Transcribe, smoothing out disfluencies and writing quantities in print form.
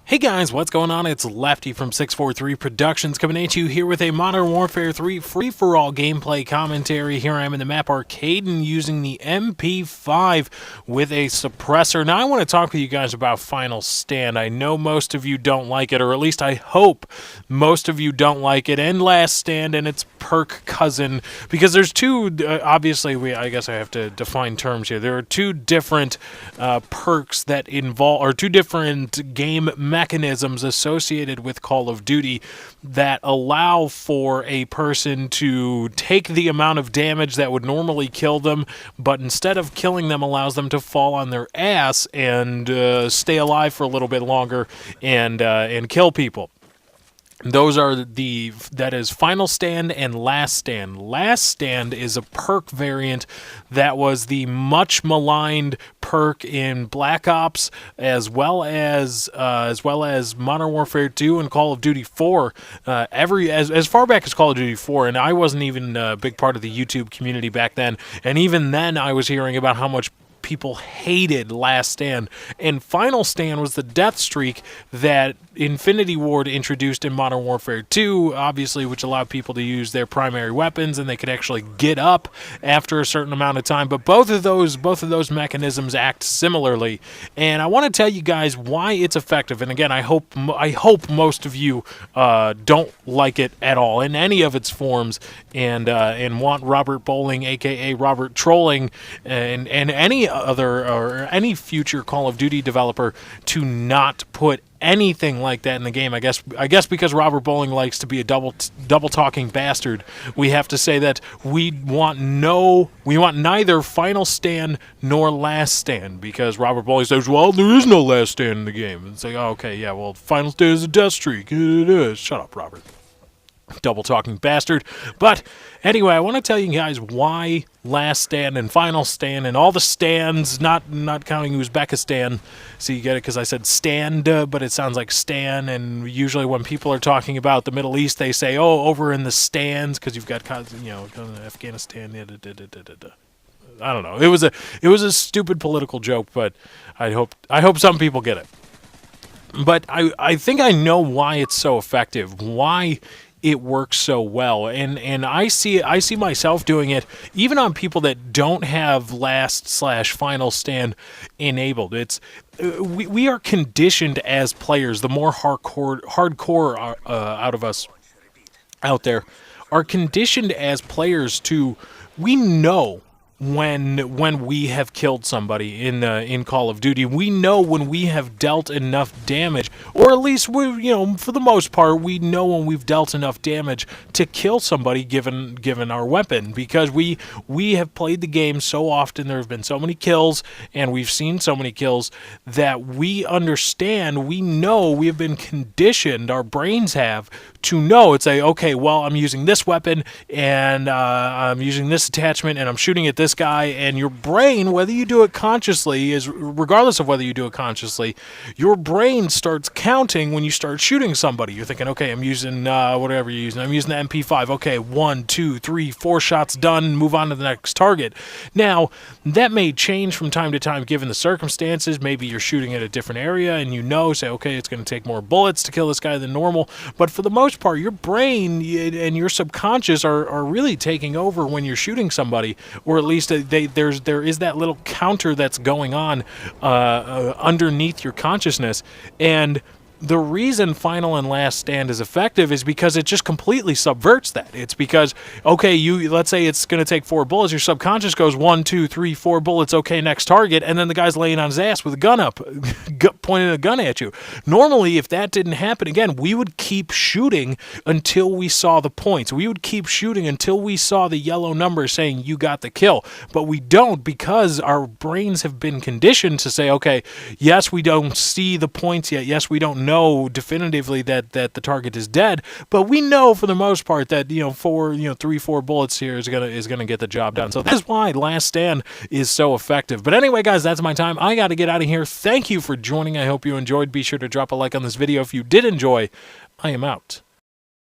Hey guys, what's going on? It's Lefty from 643 Productions coming at you here with a Modern Warfare 3 free-for-all gameplay commentary. Here I am in the map Arcade and using the MP5 with a suppressor. Now I want to talk with you guys about Final Stand. I know most of you don't like it, or at least I hope most of you don't like it, and Last Stand and its perk cousin, because there's two, obviously, I guess I have to define terms here. There are two different perks that involve, or two different game mechanisms associated with Call of Duty that allow for a person to take the amount of damage that would normally kill them, but instead of killing them allows them to fall on their ass and stay alive for a little bit longer and kill people. Those are that is Final Stand and Last Stand. Last Stand is a perk variant that was the much maligned perk in Black Ops, as well as Modern Warfare 2 and Call of Duty 4. As far back as Call of Duty 4, and I wasn't even a big part of the YouTube community back then. And even then, I was hearing about how much people hated Last Stand, and Final Stand was the death streak that Infinity Ward introduced in Modern Warfare 2, obviously, which allowed people to use their primary weapons and they could actually get up after a certain amount of time. But both of those mechanisms act similarly, and I want to tell you guys why it's effective. And again, I hope most of you don't like it at all in any of its forms, and want Robert Bowling, aka Robert Trolling, and any other or any future Call of Duty developer to not put anything like that in the game. I guess because Robert Bowling likes to be a double talking bastard, we have to say that we want neither Final Stand nor Last Stand, because Robert Bowling says, well, there is no Last Stand in the game. It's like, oh, okay, yeah, well, Final Stand is a death streak. It is. Shut up, Robert. Double talking bastard. But anyway, I want to tell you guys why Last Stand and Final Stand and all the stands, not counting Uzbekistan. So you get it because I said stand, but it sounds like Stan. And usually when people are talking about the Middle East, they say, "Oh, over in the stands," because you've got Afghanistan. I don't know. It was a stupid political joke, but I hope some people get it. But I think I know why it's so effective. Why it works so well, and I see myself doing it even on people that don't have Last/Final Stand enabled. It's we are conditioned as players. The more hardcore out of us out there are conditioned as players to, we know when we have killed somebody in Call of Duty. We know when we have dealt enough damage, or at least for the most part, we know when we've dealt enough damage to kill somebody given our weapon, because we have played the game so often. There have been so many kills, and we've seen so many kills that we understand. We know, we have been conditioned. Our brains have to know. It's like, okay, well, I'm using this weapon and I'm using this attachment and I'm shooting at this guy, and your brain, whether you do it consciously, regardless of whether you do it consciously, your brain starts counting when you start shooting somebody. You're thinking, okay, I'm using whatever you're using. I'm using the MP5. Okay, 1, 2, 3, 4 shots done. Move on to the next target. Now, that may change from time to time given the circumstances. Maybe you're shooting at a different area and say, okay, it's going to take more bullets to kill this guy than normal. But for the most part, your brain and your subconscious are really taking over when you're shooting somebody, or at least there is that little counter that's going on underneath your consciousness. And the reason Final and Last Stand is effective is because it just completely subverts that. It's because, okay, let's say it's going to take 4 bullets. Your subconscious goes 1, 2, 3, 4 bullets. Okay, next target. And then the guy's laying on his ass with a gun up, pointing a gun at you. Normally, if that didn't happen, again, we would keep shooting until we saw the points. We would keep shooting until we saw the yellow number saying you got the kill. But we don't, because our brains have been conditioned to say, okay, yes, we don't see the points yet. Yes, we don't know definitively that the target is dead, but we know for the most part that 3, 4 bullets here is gonna get the job done. So that's why Last Stand is so effective. But anyway, guys, that's my time. I got to get out of here. Thank you for joining. I hope you enjoyed. Be sure to drop a like on this video if you did enjoy. I am out.